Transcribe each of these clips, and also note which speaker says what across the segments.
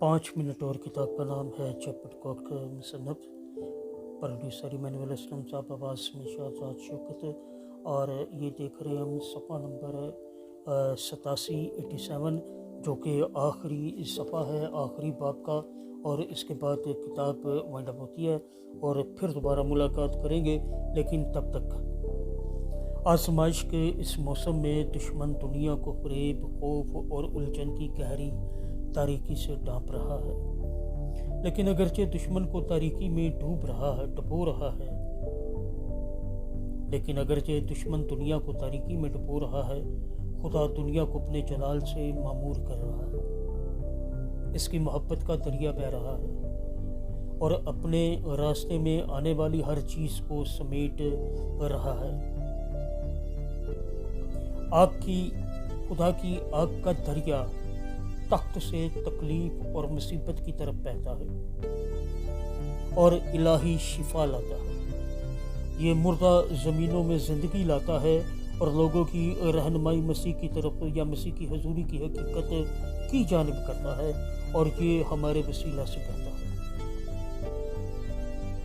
Speaker 1: 5 minute और किताब का नाम है चैपट कॉक मुसन्नफ़, प्रोड्यूसर इमानुएल असलम साहब, आवाज़ में शाहजाद शौकत। और ये देख रहे हैं हम सफ़ा नंबर 87 जो कि आखिरी सफ़ा है आखिरी बाब का। और इसके बाद किताब वाइंड अप होती है और फिर दोबारा मुलाकात करेंगे। लेकिन तब तक आजमाइश के इस मौसम में दुश्मन दुनिया को फरेब, खौफ और उलझन की गहरी तारीकी से ढांप रहा है। लेकिन अगरचे दुश्मन को तारीकी में डुबो रहा है, लेकिन अगरचे दुश्मन दुनिया को तारीकी में डुबो रहा है, खुदा दुनिया को अपने जलाल से मामूर कर रहा है। इसकी मोहब्बत का दरिया बह रहा है और अपने रास्ते में आने वाली हर चीज़ को समेट रहा है। खुदा की आग का दरिया तख्त से तकलीफ और मुसीबत की तरफ बहता है और इलाही शिफा लाता है। ये मुर्दा ज़मीनों में ज़िंदगी लाता है और लोगों की रहनुमाई मसीह की तरफ या मसीह की हुजूरी की हकीकत की जानिब करता है और ये हमारे वसीला से करता है।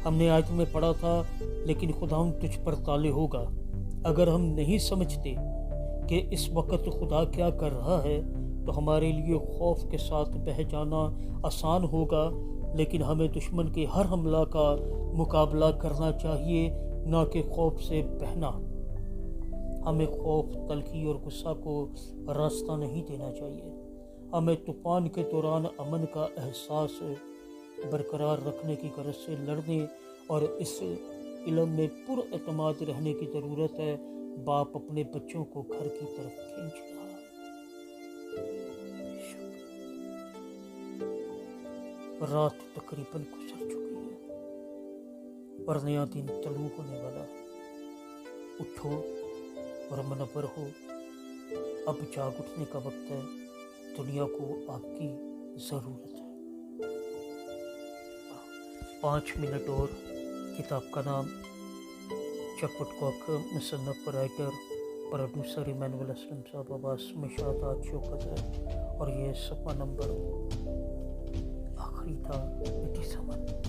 Speaker 1: हमने आयत में पढ़ा था, लेकिन खुदावंद तुझ पर ताले होगा। अगर हम नहीं समझते कि इस वक्त खुदा क्या कर रहा है तो हमारे लिए खौफ के साथ बह जाना आसान होगा, लेकिन हमें दुश्मन के हर हमला का मुकाबला करना चाहिए, ना कि खौफ से बहना। हमें खौफ, तलखी और गुस्सा को रास्ता नहीं देना चाहिए। हमें तूफान के दौरान अमन का एहसास बरकरार रखने की गरज से लड़ने और इस इल्म में पुरएतमाद रहने की ज़रूरत है। बाप अपने बच्चों को घर की तरफ खींच रहा है। रात तकरीबन गुजर चुकी है और नया दिन तलू होने वाला है। उठो और मुनव्वर हो, अब जाग उठने का वक्त है। दुनिया को आपकी ज़रूरत है। 5 मिनट और किताब का नाम चैपट कॉक मुसन्नफ़, राइटर प्रोड्यूसर इमानुएल असलम साहब, आवाज़ में शाहजाद शौकत है। और ये सफ़ा नंबर आखिरी था 87।